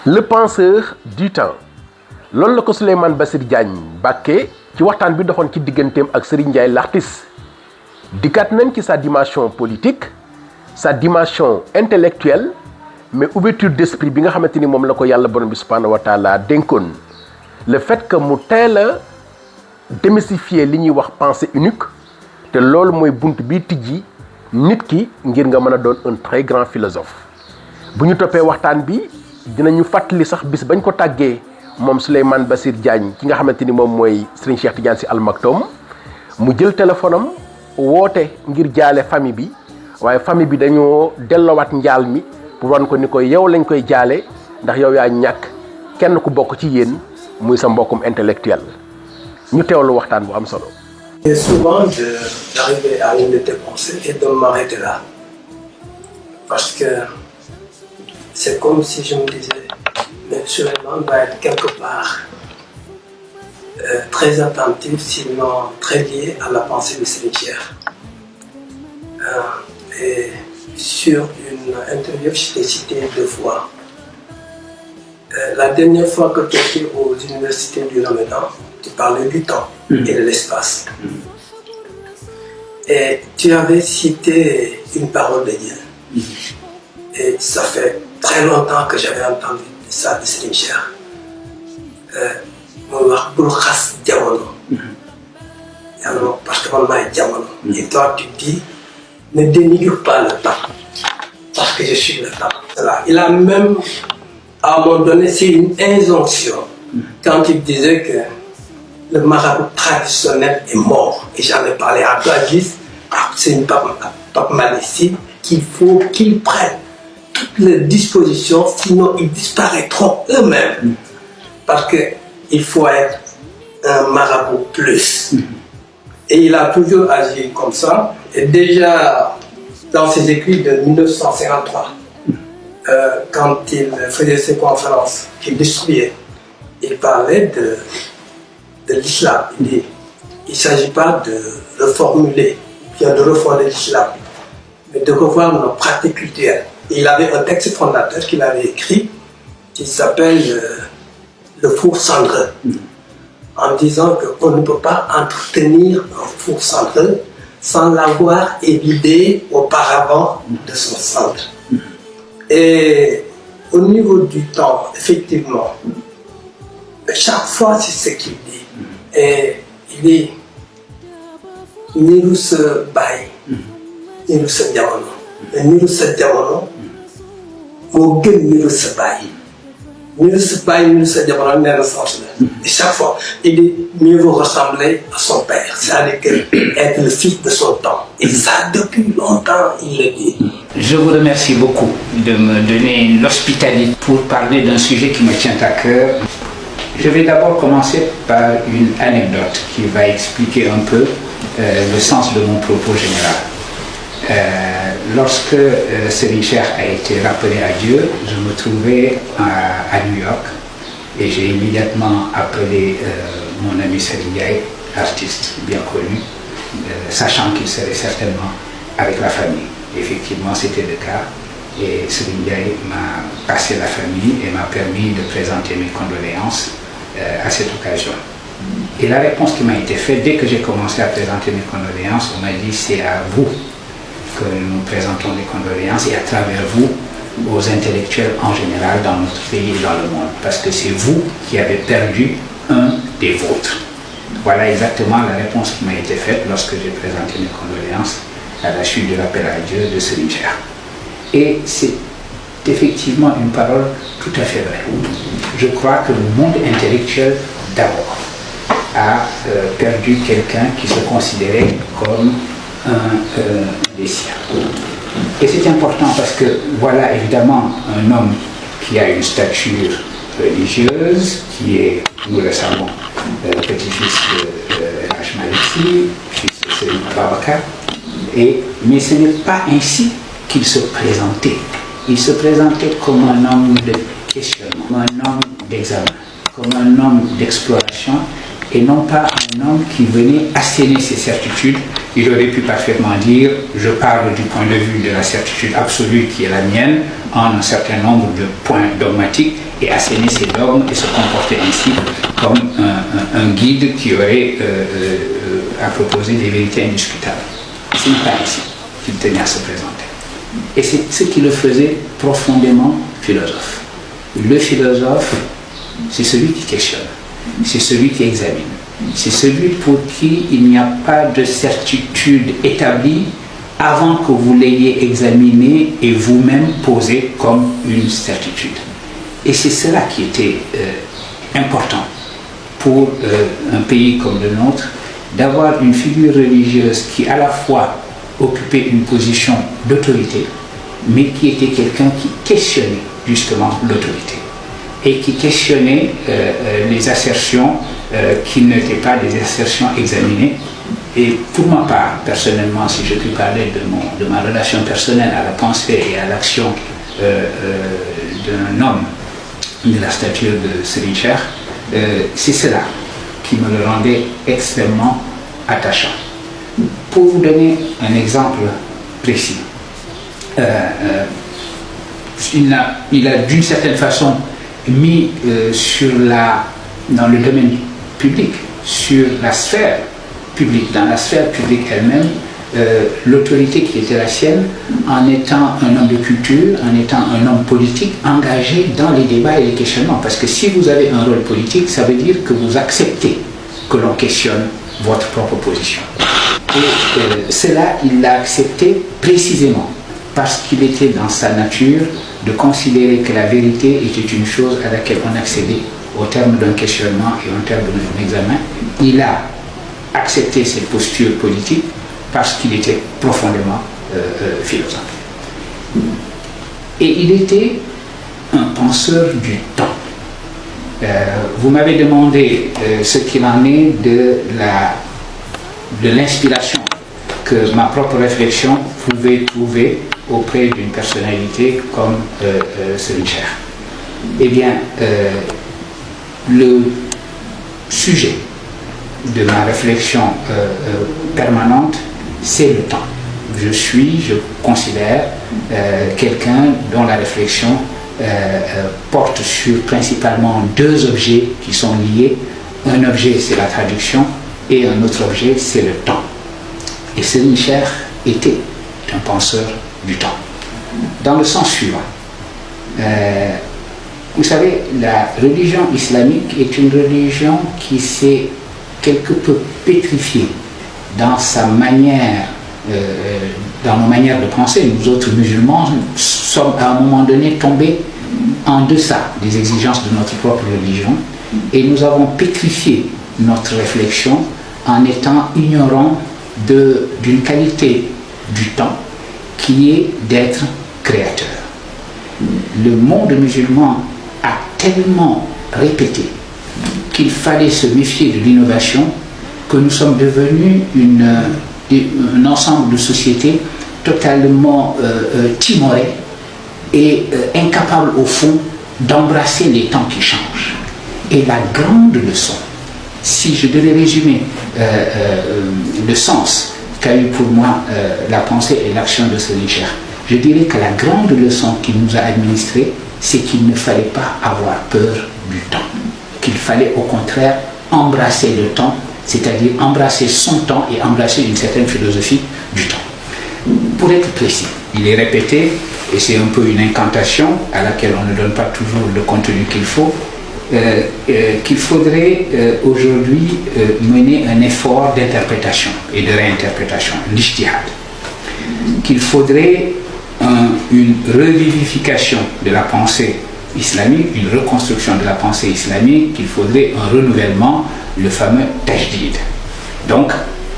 le penseur du temps loolu la ko Souleymane Bassir Diagne bàkkee ci waxtaan bi doxoon ci digganteem ak Serigne Ndiaye l'artiste dikkaat nañ ci sa dimension politique sa dimension intellectuelle mais ouverture d'esprit bi nga xamante ni moom la ko yàlla borom bi subhanahu wa taala dénkoon le fait que mu teel a démystifier li ñuy wax pensée unique te loolu mooy bunt bi tijji nit ki ngir nga mën a doon un très grand philosophe bu ñu toppee waxtaan bi dinañu fàttali sax bis bañ ko tàggee moom Souleymane Bassir Diagne ki nga xamante ni moom mooy Serigne Cheikh Tidiane Sy Al Maktoum mu jël téléphone am woote ngir jaale famille bi waaye famille bi dañoo delloowaat njaal mi pour wan ko ni ko yow lañ koy jaale ndax yow yaa ñàkk kenn ku bokk ci yéen muy sa mbokkum intellectuel ñu teewlu waxtaan bu am solo. Et souvent d'arriver à une de tes pensées et de m'arrêter là. Parce que c'est comme si je me disais, mais Souleymane va être quelque part très attentif, sinon très lié à la pensée de Serigne Cheikh. Et sur une interview, je t'ai cité 2 fois. La dernière fois que tu étais aux universités du Ramadan, tu parlais du temps et de l'espace. Et tu avais cité une parole de Dieu. Et ça fait très longtemps que j'avais entendu ça de Serigne Cheikh. Moi, je ne sais pas parce que moi, je suis. Et toi, tu dis, ne dénigre pas le temps, parce que je suis le temps. Voilà. Il a même, à un moment donné, c'est une injonction, quand il disait que le marabout traditionnel est mort. Et j'en ai parlé à Gladys, à Pape Malissi, qu'il faut qu'ils prennent toutes les dispositions, sinon ils disparaîtront eux-mêmes. Parce qu'il faut être un marabout plus. Et il a toujours agi comme ça. Et déjà, dans ses écrits de 1953, quand il faisait ses conférences, qu'il distribuait, il parlait de l'islam. Il dit, il ne s'agit pas de reformuler, bien de reformer l'islam, mais de revoir nos pratiques culturelles. Et il avait un texte fondateur qu'il avait écrit, qui s'appelle Le four cendreux, en disant qu'on ne peut pas entretenir un four cendreux sans l'avoir évidé auparavant de son centre. Et au niveau du temps, effectivement, chaque fois c'est ce qu'il dit. Et il dit, niru sa baay, niru sa jamono, niru sa jamono moo gën niru sa baay. Niru sa baay, niru sa jamono nee na sens la. Et chaque fois, il dit, mieux vaut ressembler à son père, c'est-à-dire être le fils de son temps. Et ça, depuis longtemps, il le dit. Je vous remercie beaucoup de me donner l'hospitalité pour parler d'un sujet qui me tient à cœur. Je vais d'abord commencer par une anecdote qui va expliquer un peu le sens de mon propos général. Lorsque Serigne Cheikh a été rappelé à Dieu, je me trouvais à New York et j'ai immédiatement appelé mon ami Serigne Ndiaye, artiste bien connu, sachant qu'il serait certainement avec la famille. Effectivement, c'était le cas et Serigne Ndiaye m'a passé la famille et m'a permis de présenter mes condoléances à cette occasion. Et la réponse qui m'a été faite, dès que j'ai commencé à présenter mes condoléances, on m'a dit c'est à vous que nous présentons les condoléances et à travers vous aux intellectuels en général dans notre pays et dans le monde, parce que c'est vous qui avez perdu un des vôtres. Voilà exactement la réponse qui m'a été faite lorsque j'ai présenté mes condoléances à la suite de l'appel à Dieu de Serigne Cheikh. Et c'est effectivement une parole tout à fait vraie. Je crois que le monde intellectuel d'abord a perdu quelqu'un qui se considérait comme un des siens. Et c'est important parce que voilà évidemment un homme qui a une stature religieuse, qui est, nous le savons, petit-fils de H. Malissi, fils de Serigne Babacar, mais ce n'est pas ainsi qu'il se présentait. Il se présentait comme un homme de questionnement, comme un homme d'examen, comme un homme d'exploration, et non pas un homme qui venait asséner ses certitudes. Il aurait pu parfaitement dire, je parle du point de vue de la certitude absolue qui est la mienne, en un certain nombre de points dogmatiques et asséner ces dogmes et se comporter ainsi comme un guide qui aurait à proposer des vérités indiscutables. Ce n'est pas ainsi qu'il tenait à se présenter. Et c'est ce qui le faisait profondément philosophe. Le philosophe, c'est celui qui questionne, c'est celui qui examine, c'est celui pour qui il n'y a pas de certitude établie avant que vous l'ayez examiné et vous-même posé comme une certitude. Et c'est cela qui était important pour un pays comme le nôtre, d'avoir une figure religieuse qui à la fois occupait une position d'autorité, mais qui était quelqu'un qui questionnait justement l'autorité et qui questionnait les assertions qui n'étaient pas des assertions examinées. Et pour ma part, personnellement, si je puis parler de ma relation personnelle à la pensée et à l'action d'un homme de la stature de Serigne Cheikh, c'est cela qui me le rendait extrêmement attachant. Pour vous donner un exemple précis, il a d'une certaine façon mis dans le domaine public, sur la sphère publique, dans la sphère publique elle-même, l'autorité qui était la sienne, en étant un homme de culture, en étant un homme politique engagé dans les débats et les questionnements. Parce que si vous avez un rôle politique, ça veut dire que vous acceptez que l'on questionne votre propre position. Et cela, il l'a accepté précisément parce qu'il était dans sa nature de considérer que la vérité était une chose à laquelle on accédait au terme d'un questionnement et au terme d'un examen. Il a accepté cette posture politique parce qu'il était profondément philosophe. Et il était un penseur du temps. Vous m'avez demandé ce qu'il en est de l'inspiration que ma propre réflexion pouvait trouver auprès d'une personnalité comme Serigne Cheikh. Eh bien, le sujet de ma réflexion permanente, c'est le temps. Je considère quelqu'un dont la réflexion porte sur principalement deux objets qui sont liés. Un objet, c'est la traduction, et un autre objet, c'est le temps. Et Serigne Cheikh était un penseur du temps. Dans le sens suivant, vous savez, la religion islamique est une religion qui s'est quelque peu pétrifiée dans sa manière, dans nos manières de penser. Nous autres musulmans sommes à un moment donné tombés en deçà des exigences de notre propre religion et nous avons pétrifié notre réflexion en étant ignorants d'une qualité du temps qui est d'être créateur. Le monde musulman a tellement répété qu'il fallait se méfier de l'innovation que nous sommes devenus un ensemble de sociétés totalement timorées et incapables au fond d'embrasser les temps qui changent. Et la grande leçon, si je devais résumer le sens qu'a eu pour moi la pensée et l'action de Serigne Cheikh, je dirais que la grande leçon qu'il nous a administrée, c'est qu'il ne fallait pas avoir peur du temps, qu'il fallait au contraire embrasser le temps, c'est-à-dire embrasser son temps et embrasser une certaine philosophie du temps. Pour être précis, il est répété, et c'est un peu une incantation à laquelle on ne donne pas toujours le contenu qu'il faut, qu'il faudrait aujourd'hui mener un effort d'interprétation et de réinterprétation, l'ijtihad. Qu'il faudrait une revivification de la pensée islamique, une reconstruction de la pensée islamique, qu'il faudrait un renouvellement, le fameux tajdid. Donc,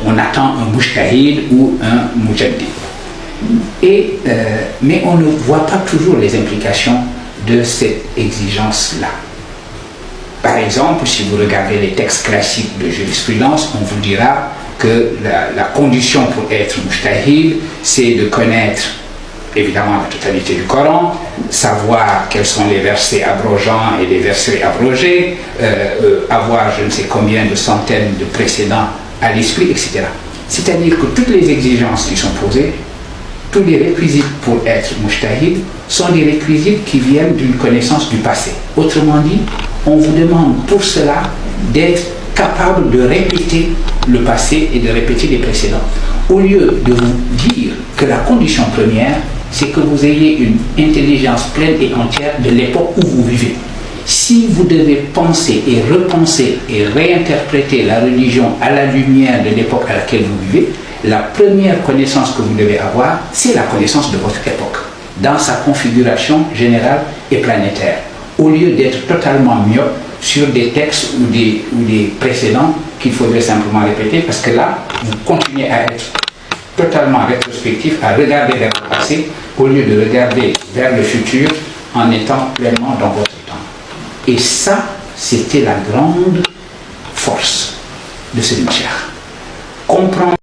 on attend un mujtahid ou un mujaddid. Mais on ne voit pas toujours les implications de cette exigence-là. Par exemple, si vous regardez les textes classiques de jurisprudence, on vous dira que la condition pour être mujtahid, c'est de connaître évidemment la totalité du Coran, savoir quels sont les versets abrogeants et les versets abrogés, avoir je ne sais combien de centaines de précédents à l'esprit, etc. C'est-à-dire que toutes les exigences qui sont posées tous les réquisites pour être mujtahid sont des réquisites qui viennent d'une connaissance du passé. Autrement dit, on vous demande pour cela d'être capable de répéter le passé et de répéter les précédents. Au lieu de vous dire que la condition première, c'est que vous ayez une intelligence pleine et entière de l'époque où vous vivez. Si vous devez penser et repenser et réinterpréter la religion à la lumière de l'époque à laquelle vous vivez, la première connaissance que vous devez avoir, c'est la connaissance de votre époque, dans sa configuration générale et planétaire, au lieu d'être totalement myope sur des textes ou des précédents qu'il faudrait simplement répéter, parce que là, vous continuez à être totalement rétrospectif, à regarder vers le passé, au lieu de regarder vers le futur en étant pleinement dans votre temps. Et ça, c'était la grande force de ce Cheikh. Comprendre